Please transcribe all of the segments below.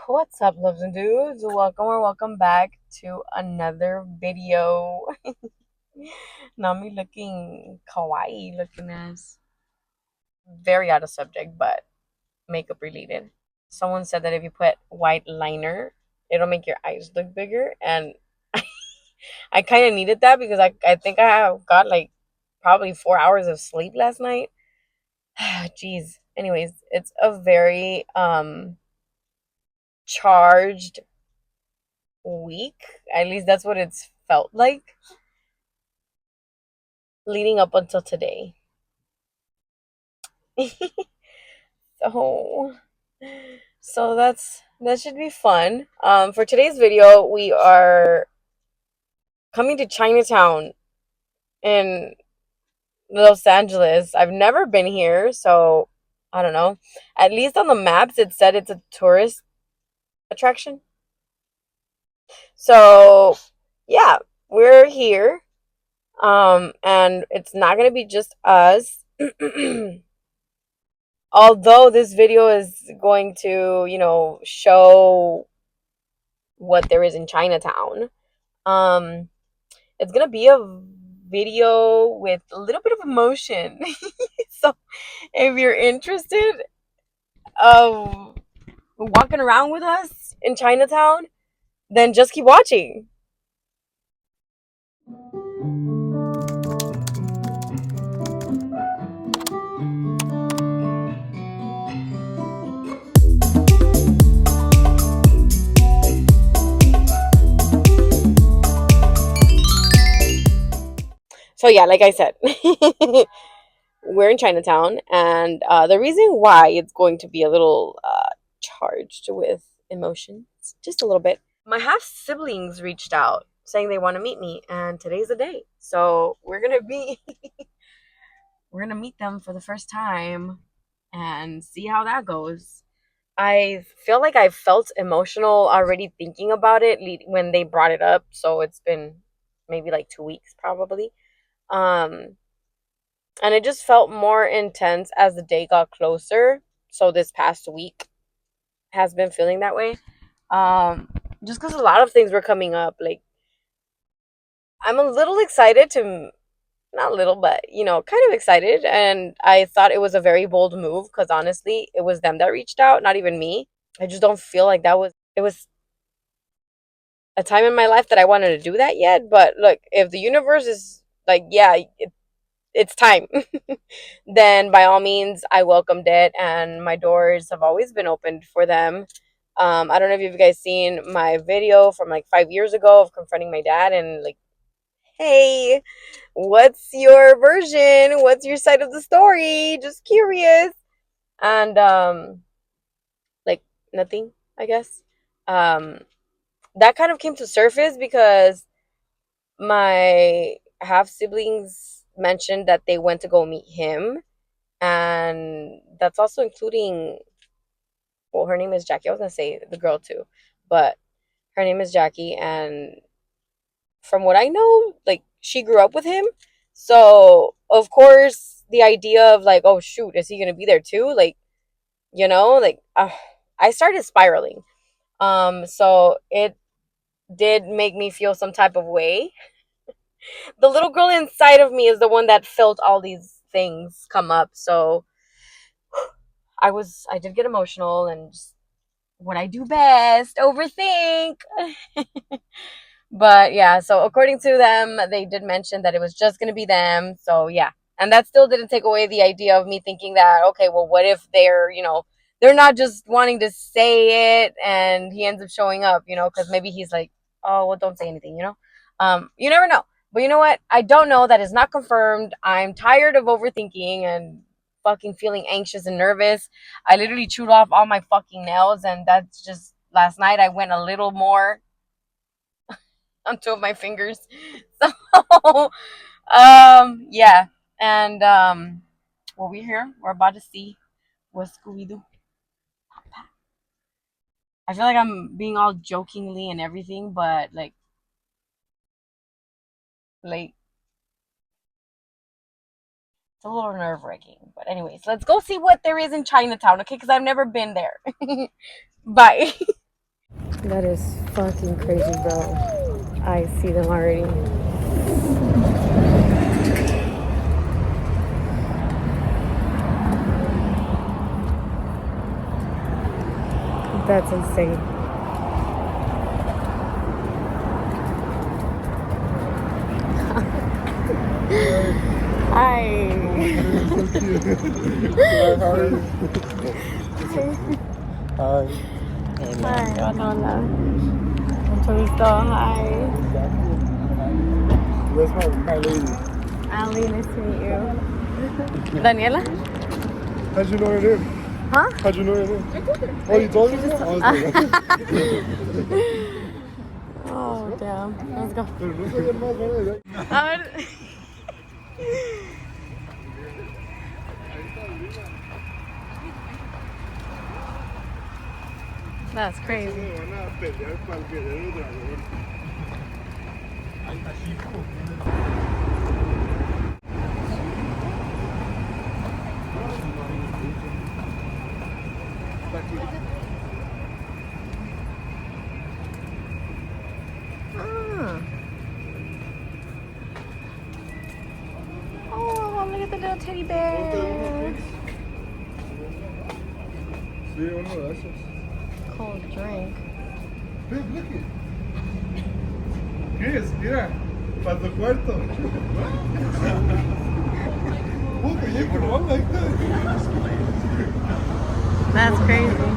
What's up, loves and dudes? Welcome or welcome back to another video. Not me looking kawaii, looking as very out of subject, but makeup related. Someone said that if you put white liner, it'll make your eyes look bigger, and I kind of needed that because I think I have got like probably 4 hours of sleep last night. Jeez. Anyways, it's a very charged week. At least that's what it's felt like leading up until today. so that should be fun. For today's video, we are coming to Chinatown in Los Angeles. I've never been here, so I don't know. At least on the maps, it said it's a tourist attraction. So yeah, we're here. And it's not gonna be just us. Although this video is going to, show what there is in Chinatown, um, it's gonna be a video with a little bit of emotion. So if you're interested of walking around with us in Chinatown, then just keep watching. So yeah, like I said, we're in Chinatown, and the reason why it's going to be a little charged with emotions, just a little bit. My half siblings reached out saying they want to meet me, and today's the day. So we're gonna meet them for the first time and see how that goes. I feel like I felt emotional already thinking about it when they brought it up. So it's been maybe like 2 weeks probably. Um, and it just felt more intense as the day got closer. So this past week has been feeling that way. Um, just because a lot of things were coming up. Like, I'm a little excited to, not a little, but, kind of excited. And I thought it was a very bold move because honestly, it was them that reached out, not even me. I just don't feel like it was a time in my life that I wanted to do that yet. But look, if the universe is like, yeah, it's time, then by all means, I welcomed it, and my doors have always been opened for them. I don't know if you guys seen my video from like 5 years ago of confronting my dad and like, hey, what's your version? What's your side of the story? Just curious. And like nothing, I guess. Um, that kind of came to surface because my half siblings mentioned that they went to go meet him, and that's also including, well, her name is Jackie. I was gonna say the girl too, but her name is Jackie, and from what I know, like she grew up with him, so of course the idea of like, oh shoot, is he gonna be there too? Like, like I started spiraling. So it did make me feel some type of way. The little girl inside of me is the one that felt all these things come up. So I did get emotional and just what I do best, overthink. But yeah, so according to them, they did mention that it was just going to be them. So yeah. And that still didn't take away the idea of me thinking that, okay, well, what if they're not just wanting to say it and he ends up showing up, because maybe he's like, oh, well, don't say anything. You never know. But you know what? I don't know. That is not confirmed. I'm tired of overthinking and fucking feeling anxious and nervous. I literally chewed off all my fucking nails, and that's just last night I went a little more on two of my fingers. So, yeah. And, well, we're here. We're about to see what Scooby Doo. I feel like I'm being all jokingly and everything, but like it's a little nerve wracking. But anyways, let's go see what there is in Chinatown, okay? Because I've never been there. Bye. That is fucking crazy, bro. I see them already. That's insane. Hi. Hi. Hi, hola. Mucho gusto. Hi. That's my lady. Ali, nice to meet you. Daniela? How'd you know her name? Huh? How'd you know her name? Oh, you told me? I was like, Oh, damn. Let's go. pero no sabía más, ¿verdad? A ver. That's crazy. Van a pelear para el guerrero dragón. Ah. Oh, look at the little teddy bear. Sí, uno de esos. Cold drink. Babe, look it. Chris, mira, para tu cuarto. Oh, but you can run like that. That's crazy.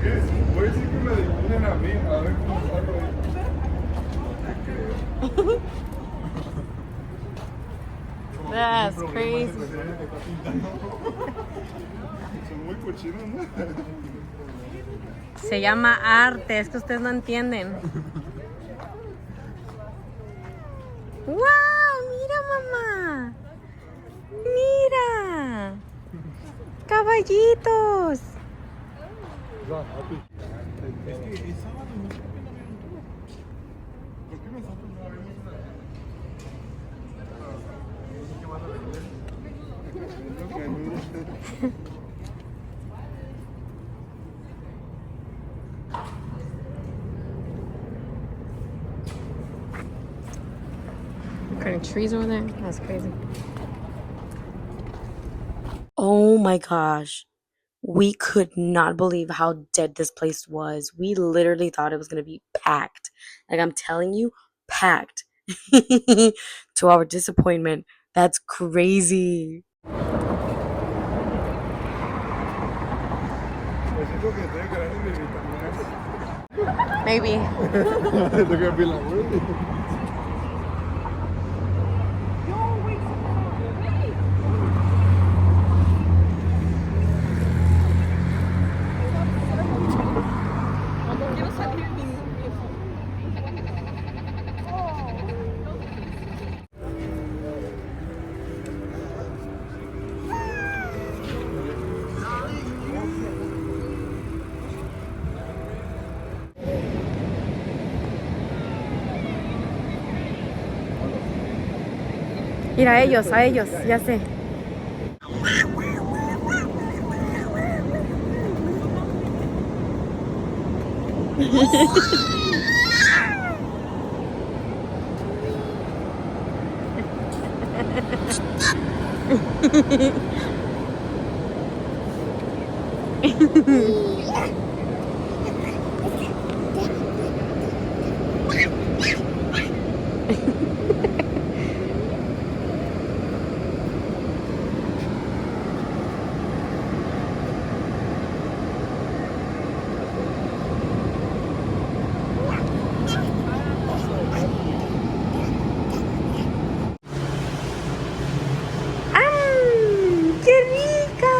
Chris, voy a decir que me dibujen a mí, a ver cómo salgo ahí. That's crazy. Son muy cochinos, ¿no? Se llama arte, es que ustedes no entienden. ¡Wow! ¡Mira, mamá! ¡Mira! ¡Caballitos! Es que es sábado, no sé ¿por qué nosotros no vemos una? No sé qué van a vender. What kind of trees over there? That's crazy. Oh my gosh. We could not believe how dead this place was. We literally thought it was going to be packed. Like, I'm telling you, packed. To our disappointment. That's crazy. Maybe. They're gonna be like, really? Mira, a ellos, ya sé. ¡Qué rica!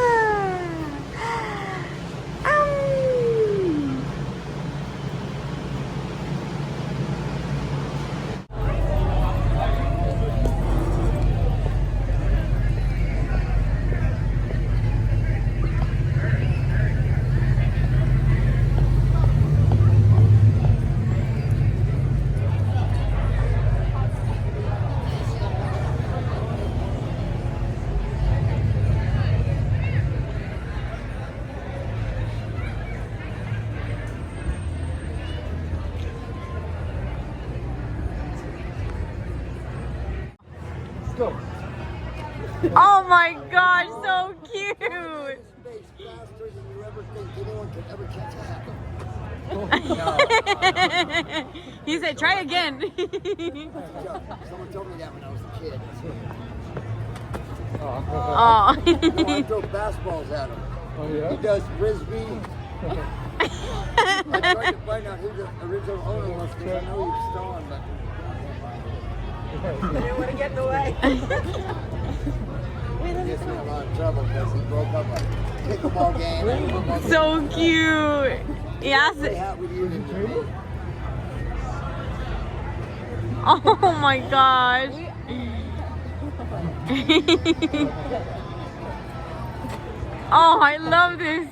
my gosh, so cute. Faster than you ever think anyone could ever catch a hacker. He said, try again. Someone told me that when I was a kid. Oh. I throw basketballs at him. Oh, yeah? He does frisbee. I tried to find out who the original owner was because I know he was stolen, but I didn't want to get in the way. He gets in a lot of trouble because he broke up a pickleball game. And football game. So cute. Yes. Play hat with you than me. Oh my gosh. Oh, I love this.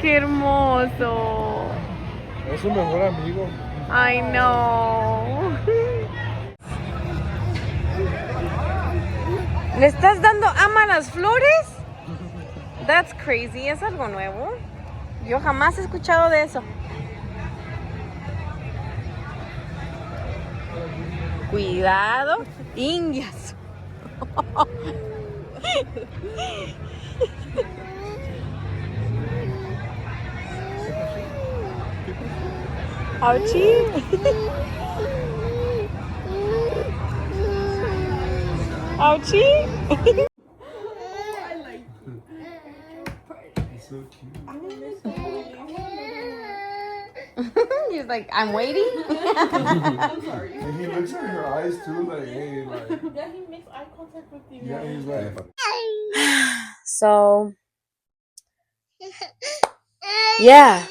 Qué hermoso. Es su mejor amigo. I know. ¿Le estás dando ama a las flores? That's crazy. Es algo nuevo. Yo jamás he escuchado de eso. Cuidado. Indias. Ouchie. Ouchie. So cute. He's like, I'm waiting. And he looks at her eyes too, like, hey, like. Yeah, he makes eye contact with you. Yeah, he's like. So, yeah,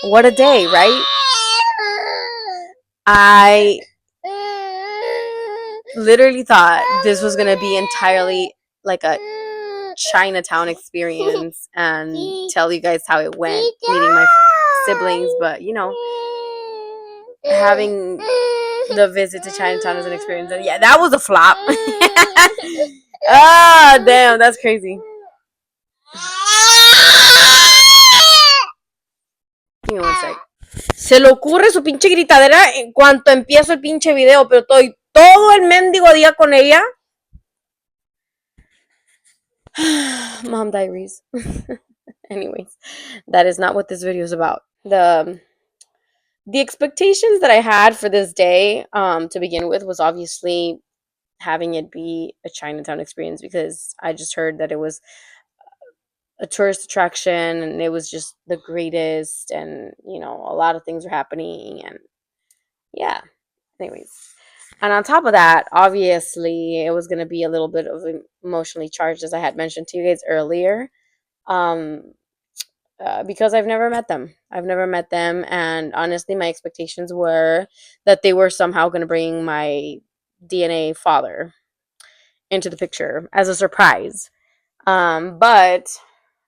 what a day, right? I literally thought this was gonna be entirely like a Chinatown experience and tell you guys how it went meeting my siblings, but you know, having the visit to Chinatown as an experience, and yeah, that was a flop. Ah, damn, that's crazy. Give me one sec. Se le ocurre su pinche gritadera en cuanto empiezo el pinche video, pero estoy todo el mendigo día con ella. Mom diaries. Anyways, that is not what this video is about. The expectations that I had for this day, to begin with, was obviously having it be a Chinatown experience because I just heard that it was a tourist attraction and it was just the greatest, and you know, a lot of things were happening, and yeah. Anyways, and on top of that, obviously, it was going to be a little bit of emotionally charged, as I had mentioned to you guys earlier, because I've never met them. And honestly, my expectations were that they were somehow going to bring my DNA father into the picture as a surprise. But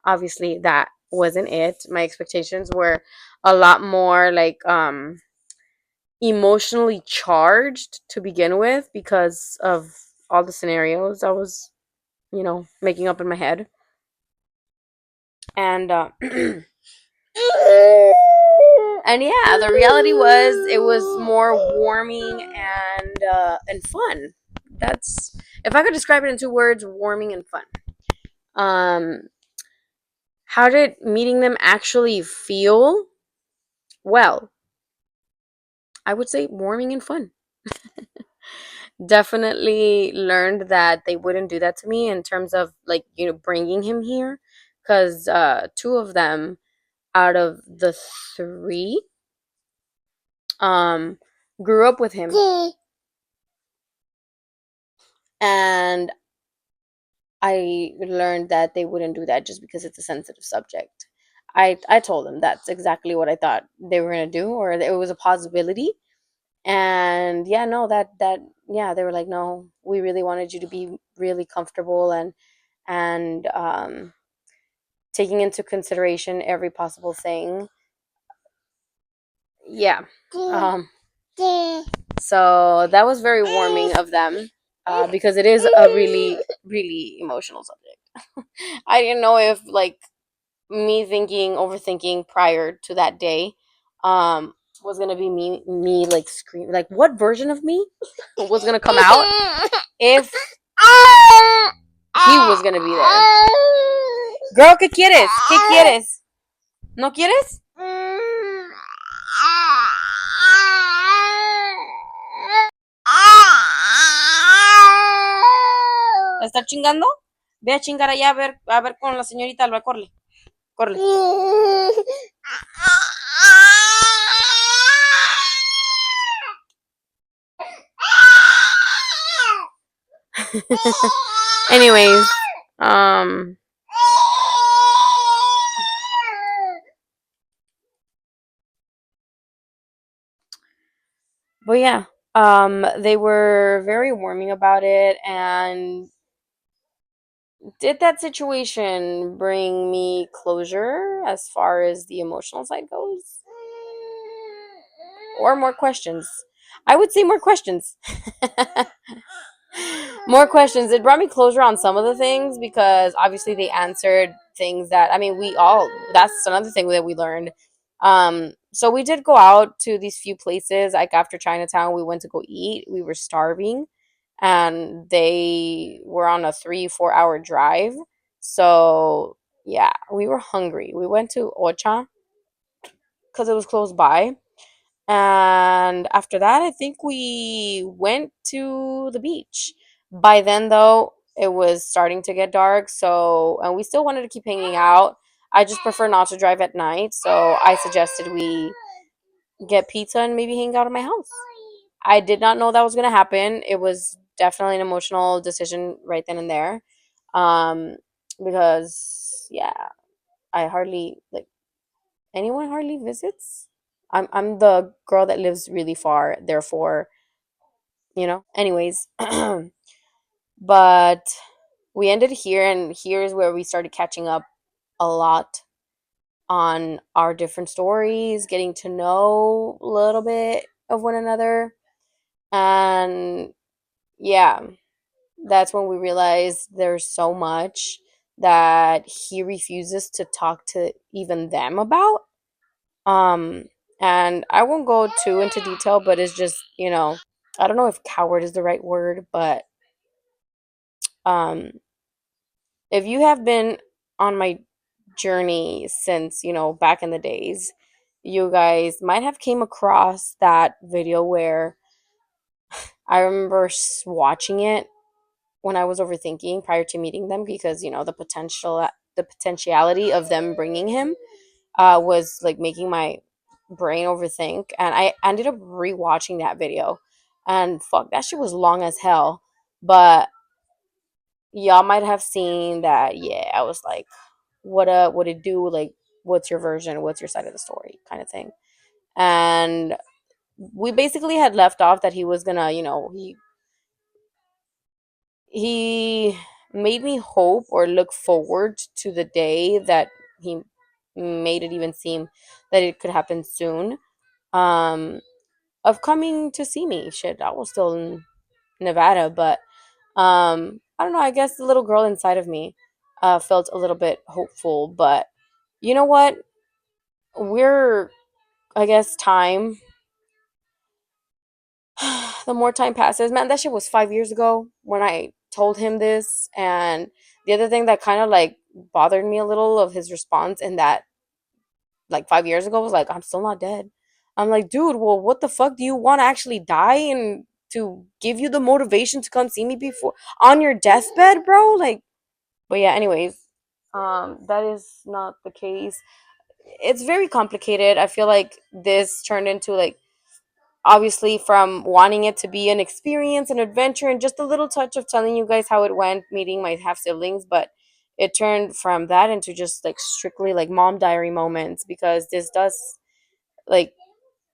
obviously, that wasn't it. My expectations were a lot more like emotionally charged to begin with because of all the scenarios I was, you know, making up in my head. And and yeah, the reality was it was more warming and fun. That's, if I could describe it in 2 words, warming and fun. How did meeting them actually feel? Well, I would say warming and fun. Definitely learned that they wouldn't do that to me in terms of, like, you know, bringing him here, because 2 of them out of the 3 grew up with him, and I learned that they wouldn't do that just because it's a sensitive subject. I told them that's exactly what I thought they were gonna do, or it was a possibility. And yeah, no, that yeah, they were like, no, we really wanted you to be really comfortable and taking into consideration every possible thing. Yeah. So that was very warming of them, because it is a really, really emotional subject. I didn't know if like me thinking overthinking prior to that day um was gonna be me like scream like what version of me was gonna come out if he was gonna be there. Girl, ¿qué quieres? ¿Qué quieres? ¿No quieres? ¿La está chingando? Ve a chingar allá a ver con la señorita Alba, corre, corre. Anyways, um but yeah, they were very warming about it. And did that situation bring me closure as far as the emotional side goes? Or more questions? I would say more questions. More questions. It brought me closure on some of the things because obviously they answered things that I mean we all that's another thing that we learned. So we did go out to these few places. Like after Chinatown, we went to go eat. We were starving and they were on a 3 4 hour drive. So yeah, we were hungry. We went to Ocha because it was close by. And after that, I think we went to the beach. By then, though, it was starting to get dark. So, and we still wanted to keep hanging out. I just prefer not to drive at night. So I suggested we get pizza and maybe hang out at my house. I did not know that was going to happen. It was definitely an emotional decision right then and there. Um, because, yeah, I hardly, like, anyone hardly visits. I'm the girl that lives really far, therefore, Anyways, but we ended here and here's where we started catching up a lot on our different stories, getting to know a little bit of one another. And yeah, that's when we realized there's so much that he refuses to talk to even them about. Um, and I won't go too into detail, but it's just, I don't know if coward is the right word, but um, if you have been on my journey since, back in the days, you guys might have came across that video where I remember watching it when I was overthinking prior to meeting them because, the potentiality of them bringing him was like making my brain overthink. And I ended up rewatching that video. And fuck, that shit was long as hell. But y'all might have seen that, yeah, I was like, what it do? Like, what's your version? What's your side of the story? Kind of thing. And we basically had left off that he was gonna, he made me hope or look forward to the day that he made it even seem that it could happen soon. Um, of coming to see me. Shit, I was still in Nevada, but I don't know. I guess the little girl inside of me felt a little bit hopeful. But you know what? We're, I guess, time. The more time passes, man, that shit was 5 years ago when I told him this. And the other thing that kind of like bothered me a little of his response in that like 5 years ago was like, I'm still not dead. I'm like, dude, well, what the fuck do you want to actually die and to give you the motivation to come see me before on your deathbed, bro? Like, but yeah, anyways, that is not the case. It's very complicated. I feel like this turned into like obviously from wanting it to be an experience, an adventure, and just a little touch of telling you guys how it went meeting my half siblings, but it turned from that into just like strictly like mom diary moments because this does like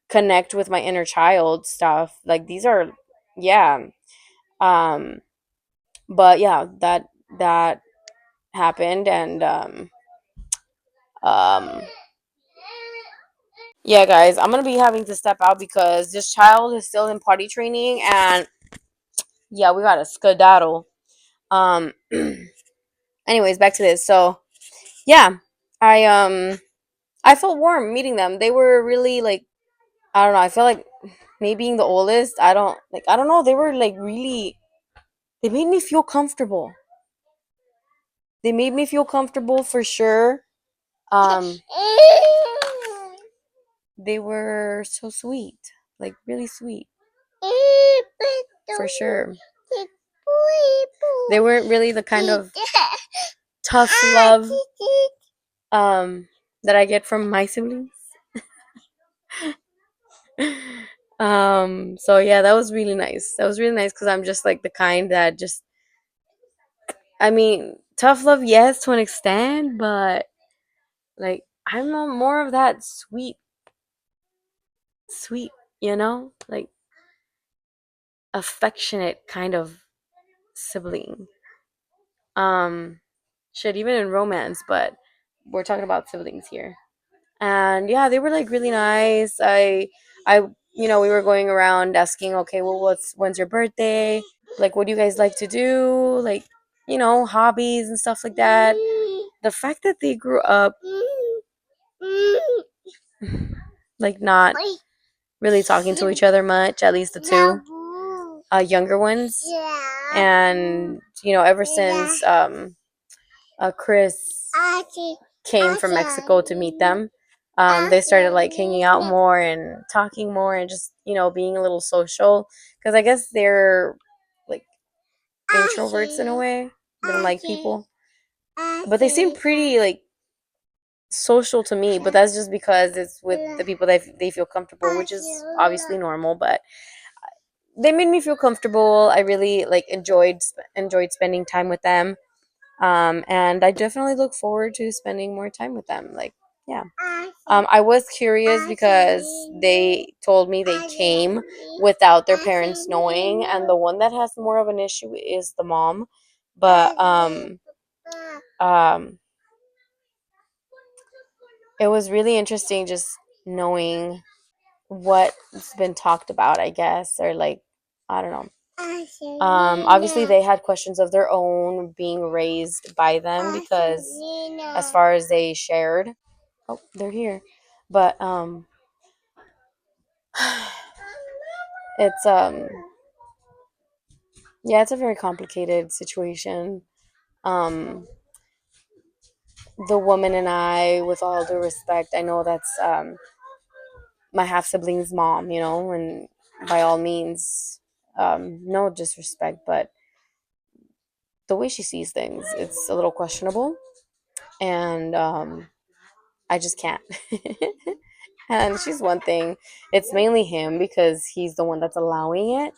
connect with my inner child stuff. Like these are, yeah. Um, but yeah, that happened. And um yeah, guys, I'm gonna be having to step out because this child is still in potty training. And yeah, we got to skedaddle. Um, Anyways, back to this. So yeah, I felt warm meeting them. They were really like, I don't know. I feel like me being the oldest, I don't know. They were like really. They made me feel comfortable. They made me feel comfortable for sure. Um, they were so sweet, like really sweet, for sure. They weren't really the kind of tough love that I get from my siblings. So yeah, that was really nice. That was really nice because I'm just like the kind that just, I mean, tough love, yes, to an extent, but like I'm more of that sweet, like affectionate kind of sibling. Um, Shit, even in romance, but we're talking about siblings here. And yeah, they were like really nice. We were going around asking, okay, well, when's your birthday? Like, what do you guys like to do? Like, hobbies and stuff like that. The fact that they grew up like not really talking to each other much, at least the two younger ones. And ever since Chris came from Mexico to meet them, they started like hanging out more and talking more and just being a little social because I guess they're like introverts in a way. They don't like people, but they seem pretty like social to me. But that's just because it's with the people that they feel comfortable, which is obviously normal. But they made me feel comfortable. I really like enjoyed spending time with them. And I definitely look forward to spending more time with them. Like, yeah. I was curious because they told me they came without their parents knowing, and the one that has more of an issue is the mom. But um, it was really interesting just knowing what's been talked about, I guess, or like, I don't know. Obviously, they had questions of their own being raised by them because, as far as they shared, oh, they're here, but it's yeah, it's a very complicated situation. Um, the woman and I, with all due respect, I know that's my half sibling's mom, and by all means, no disrespect, but the way she sees things, it's a little questionable, and I just can't. And she's one thing. It's mainly him because he's the one that's allowing it,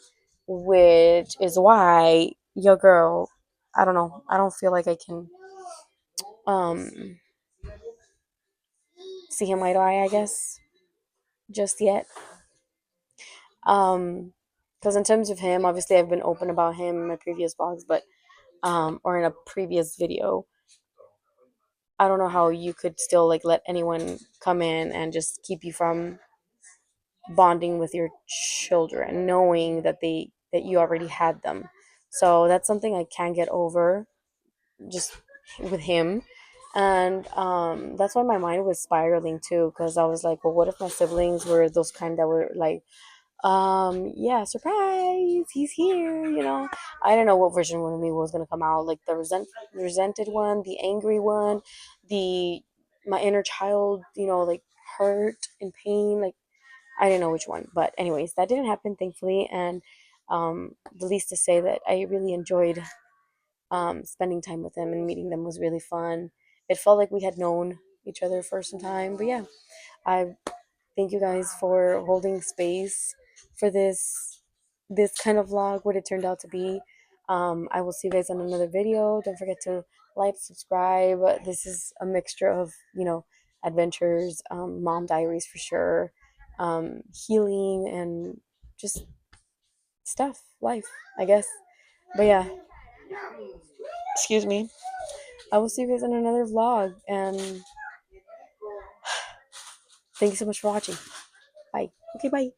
which is why your girl, I don't know, I don't feel like I can um see him eye to eye, I guess, just yet. Because in terms of him, obviously I've been open about him in my previous vlogs, but or in a previous video. I don't know how you could still like let anyone come in and just keep you from bonding with your children, knowing that you already had them. So that's something I can't get over, just with him. And that's why my mind was spiraling too, because I was like, well, what if my siblings were those kind that were like, yeah, surprise, he's here, I don't know what version of me was going to come out, like the resented one, the angry one, the my inner child, like hurt and pain, like I didn't know which one. But anyways, that didn't happen, thankfully. And the least to say that I really enjoyed spending time with them, and meeting them was really fun. It felt like we had known each other for some time. But yeah, I thank you guys for holding space for this kind of vlog, what it turned out to be. I will see you guys on another video. Don't forget to like, subscribe. This is a mixture of, adventures, mom diaries for sure, healing, and just stuff, life, I guess. But yeah, excuse me. I will see you guys in another vlog, and thank you so much for watching. Bye. Okay, bye.